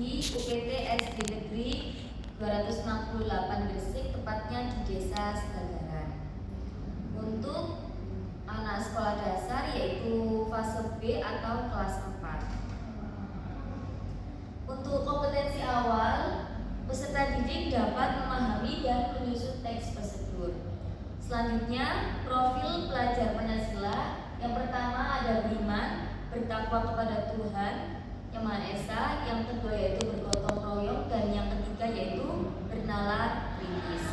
di UPT SD Negeri 268 Gresik, tepatnya di Desa Segagaran. Untuk anak sekolah dasar yaitu fase B atau kelas 4. Untuk kompetensi awal, peserta didik dapat memahami dan menyusun teks prosedur. Selanjutnya, profil pelajar Pancasila. Yang pertama ada beriman, bertakwa kepada Tuhan Yang Maha Esa. Yang kedua yaitu bergotong royong, dan yang ketiga yaitu bernalar kritis.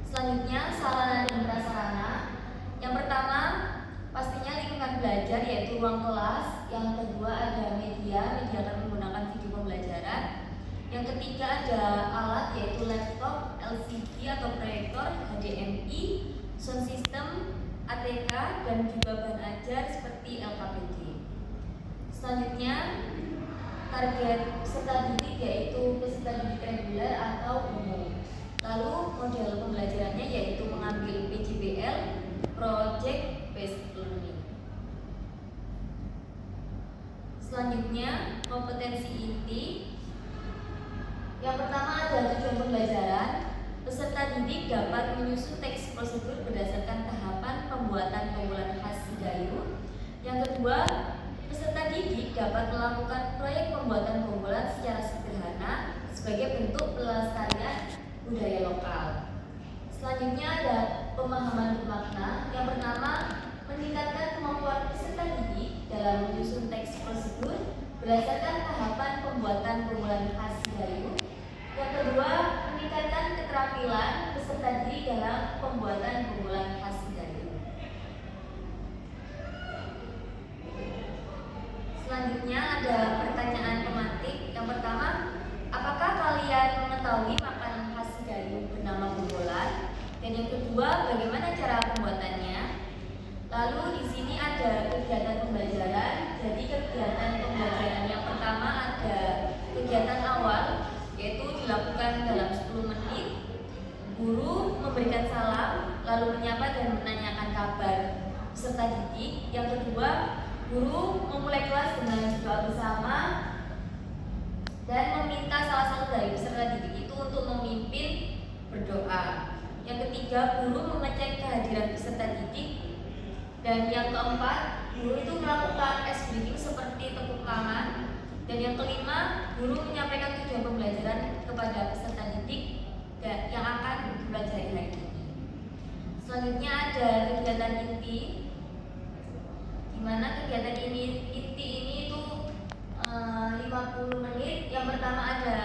Selanjutnya, sarana dan prasarana. Yang pertama, pastinya lingkungan belajar yaitu ruang kelas. Yang kedua ada media akan menggunakan video pembelajaran. Yang ketiga ada alat yaitu laptop, LCD atau proyektor, HDMI, sound system, ATK, dan juga bahan ajar seperti LKPD. Selanjutnya, target peserta didik yaitu peserta didik reguler atau umum. Lalu model pembelajarannya yaitu mengambil PJBL, Project Based Learning. Selanjutnya, kompetensi inti. Yang pertama adalah tujuan pembelajaran. Peserta didik dapat menyusun teks prosedur berdasarkan tahapan pembuatan pengumpulan hasil gayo. Yang kedua, peserta didik dapat melakukan proyek pembuatan pengumpulan secara sederhana sebagai bentuk pelestarian budaya lokal. Selanjutnya ada pemahaman bermakna. Yang pertama, meningkatkan kemampuan peserta didik dalam menyusun teks prosedur berdasarkan tahapan pembuatan pengumpulan hasil gayo. Yang kedua, meningkatkan keterampilan peserta didik dalam pembuatan pengumpulan hasil gayo. Selanjutnya ada pertanyaan tematik. Yang pertama, apakah kalian mengetahui makanan khas gayo bernama bombolan? Dan yang kedua, bagaimana cara pembuatannya? Lalu di sini ada kegiatan pembelajaran. Jadi kegiatan pembelajaran yang pertama ada kegiatan awal, yaitu dilakukan dalam 10 menit. Guru memberikan salam, lalu menyapa dan menanyakan kabar peserta didik. Yang kedua, guru memulai kelas dengan doa bersama dan meminta salah satu dari peserta didik itu untuk memimpin berdoa. Yang ketiga, guru mengecek kehadiran peserta didik. Dan yang keempat, guru itu melakukan ice breaking seperti tepuk tangan. Dan yang kelima, guru menyampaikan tujuan pembelajaran kepada peserta didik dan yang akan dipelajari hari ini. Selanjutnya ada kegiatan inti, di mana kegiatan inti ini itu 50 menit. Yang pertama ada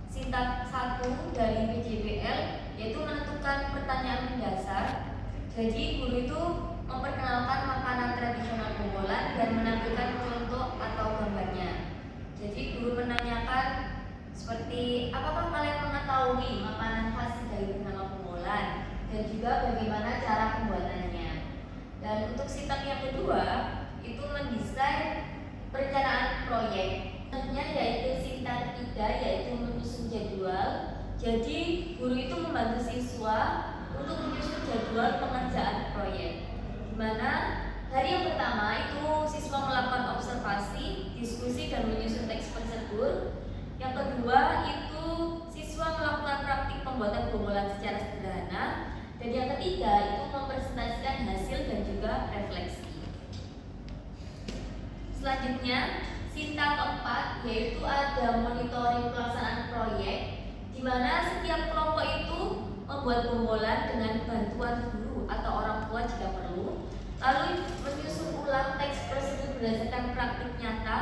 sintak 1 dari PJBL, yaitu menentukan pertanyaan mendasar. Jadi guru itu memperkenalkan makanan tradisional bombolan dan menampilkan contoh atau gambarnya. Jadi guru menanyakan seperti, apakah kalian mengetahui makanan khas dari bernama bombolan dan juga bagaimana cara pembuatannya. Dan untuk sintak yang kedua itu mendesain perencanaan proyek. Selanjutnya yaitu sintak 3, yaitu menyusun jadwal. Jadi guru itu membantu siswa untuk menyusun jadwal pengerjaan proyek, di mana hari yang pertama itu siswa melakukan observasi, diskusi, dan menyusun teks prosedur. Yang kedua itu siswa melakukan praktik pembuatan bombolan secara sederhana. Dan yang ketiga itu mempresentasikan hasil dan juga refleksi. Selanjutnya, sintak 4 yaitu ada monitoring pelaksanaan proyek, di mana setiap kelompok itu membuat bombolan dengan bantuan guru atau orang tua jika perlu, lalu menyusun ulang teks prosedur berdasarkan praktik nyata.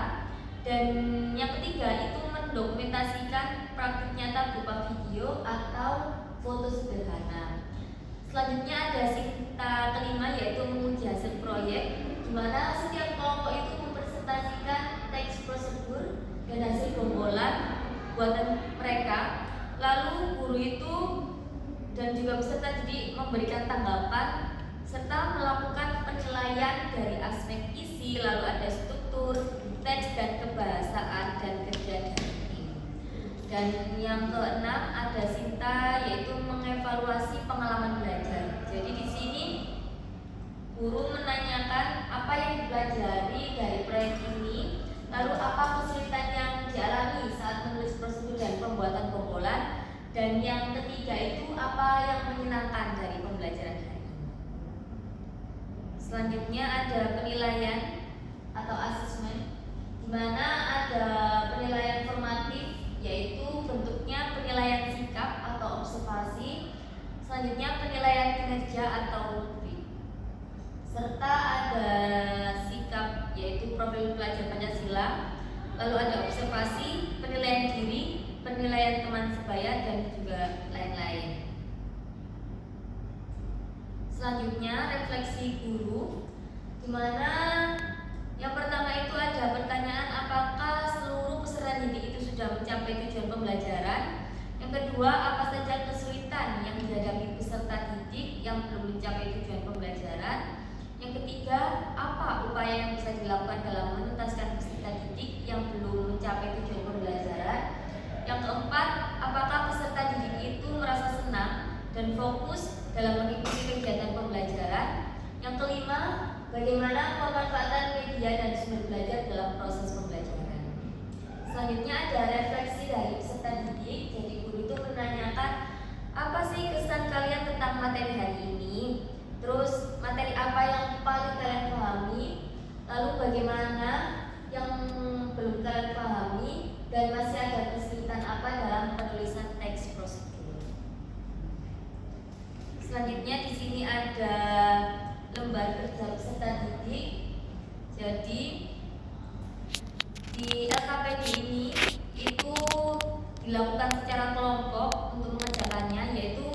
Dan yang ketiga itu mendokumentasikan praktik nyata berupa video atau foto sederhana. Selanjutnya ada sintak kelima yaitu menguji hasil proyek, di mana setiap kelompok itu mempresentasikan teks prosedur dan hasil bombolan buatan mereka. Lalu guru itu dan juga peserta didik memberikan tanggapan serta melakukan penilaian dari aspek isi, lalu ada struktur, teks, dan kebahasaan dan kerja dari tim. Dan yang keenam ada sinta yaitu mengevaluasi pengalaman belajar. Jadi di sini guru menanyakan apa yang dipelajari dari proyek ini, lalu apa Dan yang ketiga itu apa yang menyenangkan dari pembelajaran hari ini. Selanjutnya ada penilaian atau asesmen, di mana ada penilaian formatif, yaitu bentuknya penilaian sikap atau observasi. Selanjutnya penilaian kinerja atau rubrik, serta ada sikap yaitu profil pelajar Pancasila. Lalu ada observasi, penilaian diri, penilaian teman sebaya, dan juga lain-lain. Selanjutnya refleksi guru, di mana yang pertama itu ada pertanyaan apakah seluruh peserta didik itu sudah mencapai tujuan pembelajaran. Yang kedua, apa saja kesulitan yang dihadapi peserta didik yang belum mencapai tujuan pembelajaran. Yang ketiga, apa upaya yang bisa dilakukan dalam menuntaskan peserta didik yang belum mencapai tujuan pembelajaran. Yang keempat, apakah peserta didik itu merasa senang dan fokus dalam mengikuti kegiatan pembelajaran. Yang kelima, bagaimana pemanfaatan media dan sumber belajar dalam proses pembelajaran. Selanjutnya ada refleksi dari peserta didik. Jadi guru itu menanyakan, apa sih kesan kalian tentang materi hari ini? Terus materi apa yang paling kalian pahami? Lalu bagaimana yang belum kalian pahami? Dan masih ada kesulitan apa dalam penulisan teks prosedur? Selanjutnya di sini ada lembar kerja peserta didik. Jadi di LKPD ini itu dilakukan secara kelompok untuk mengerjakannya, yaitu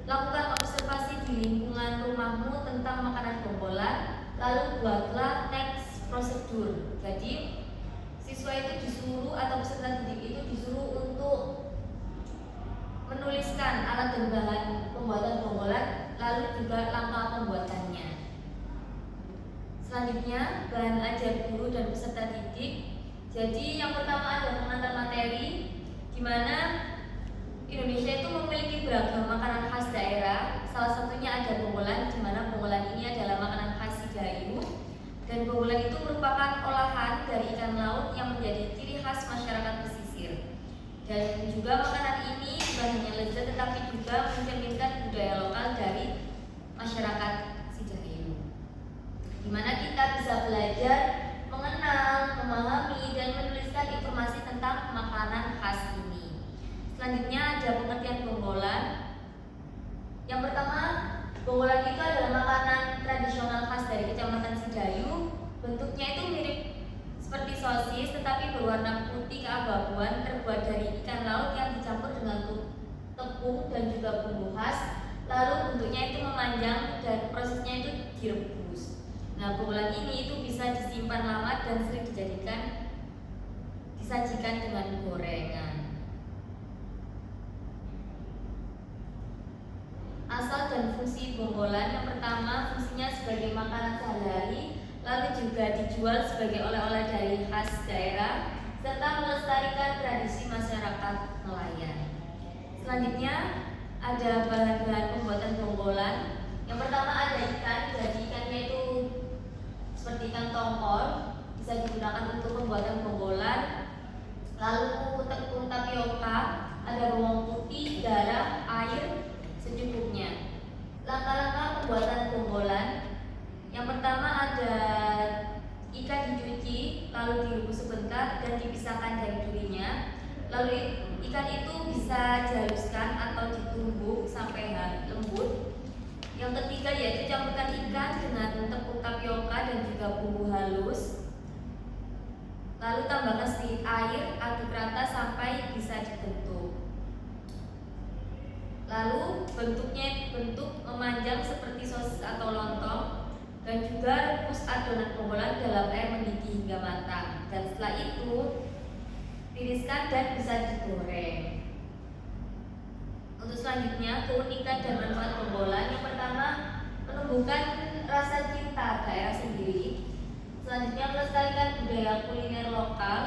lakukan observasi di lingkungan rumahmu tentang makanan bombolan, lalu buatlah teks prosedur. Jadi siswa itu disuruh atau peserta didik itu disuruh untuk menuliskan alat dan bahan pembuatan bombolan, lalu juga langkah pembuatannya. Selanjutnya bahan ajar guru dan peserta didik. Jadi yang pertama ada pengantar materi, di mana Indonesia itu memiliki beragam makanan khas daerah. Salah satunya ada bombolan, di mana bombolan ini adalah makanan khas Sidayu. Dan bombolan itu merupakan olahan dari ikan laut yang menjadi ciri khas masyarakat pesisir. Dan juga makanan ini bukan hanya lezat tetapi juga mencerminkan budaya lokal dari masyarakat Sidayu, di mana kita bisa belajar mengenal, memahami, dan menuliskan informasi tentang makanan khas ini. Selanjutnya ada pengertian bombolan. Yang pertama, bombolan itu adalah makanan tradisional khas dari Kecamatan Sidayu. Bentuknya itu mirip seperti sosis tetapi berwarna putih keabu-abuan, terbuat dari ikan laut yang dicampur dengan tepung dan juga bumbu khas. Lalu bentuknya itu memanjang dan prosesnya itu direbus. Nah, bombolan ini itu bisa disimpan lama dan sering disajikan dengan gorengan. Asal dan fungsi bombolan. Yang pertama, fungsinya sebagai makanan sehari-hari, lalu juga dijual sebagai oleh-oleh dari khas daerah, serta melestarikan tradisi masyarakat nelayan. Selanjutnya ada bahan-bahan pembuatan bombolan. Yang pertama ada ikan. Jadi ikannya itu seperti ikan tongkol, bisa digunakan untuk pembuatan bombolan. Lalu tepung tapioka, ada bawang putih, garam, air secukupnya. Langkah-langkah pembuatan bombolan. Yang pertama ada ikan dicuci, lalu direbus sebentar dan dipisahkan dari durinya. Lalu ikan itu bisa dihaluskan atau ditumbuk sampai lembut. Yang ketiga yaitu campurkan ikan dengan tepung tapioka dan juga bumbu halus. Lalu tambahkan sedikit air, aduk rata sampai bisa dibentuk. Lalu bentuknya bentuk memanjang seperti sosis atau lontong. Dan juga rebus adonan bombolan dalam air mendidih hingga matang. Dan setelah itu tiriskan dan bisa digoreng. Untuk selanjutnya keunikan dan manfaat bombolan. Yang pertama, menumbuhkan rasa cinta daerah sendiri. Selanjutnya melestarikan budaya kuliner lokal,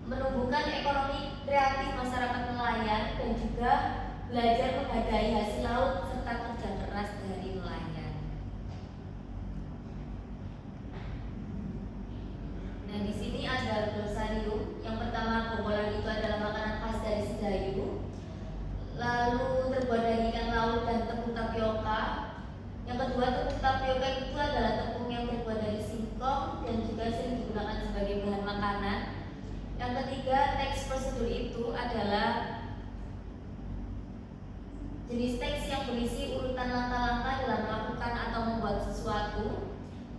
menumbuhkan ekonomi kreatif masyarakat nelayan, dan juga belajar menghargai hasil laut serta kerja keras dari nelayan. Nah, di sini ada glosarium. Yang pertama, bombolan itu adalah makanan khas dari Sidayu. ketiga, teks prosedur itu adalah jenis teks yang berisi urutan langkah-langkah dalam melakukan atau membuat sesuatu.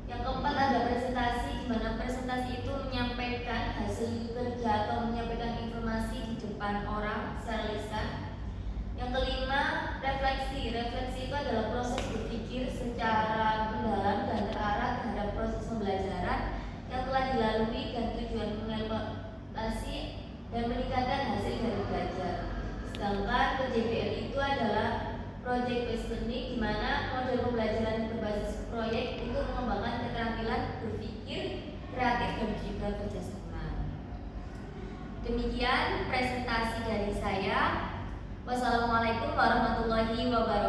Yang keempat, ada presentasi, di mana presentasi itu menyampaikan hasil kerja atau menyampaikan informasi di depan orang secara lisan. Yang kelima, refleksi. Refleksi itu adalah proses berpikir secara mendalam dan terarah terhadap proses pembelajaran yang telah dilalui dan tujuan mengevaluasi dan meningkatkan hasil dari belajar. Sedangkan PJBL itu adalah project based learning, di mana model pembelajaran berbasis proyek itu mengembangkan keterampilan berpikir kreatif dan juga kerjasama. Demikian presentasi dari saya. Wassalamualaikum warahmatullahi wabarakatuh.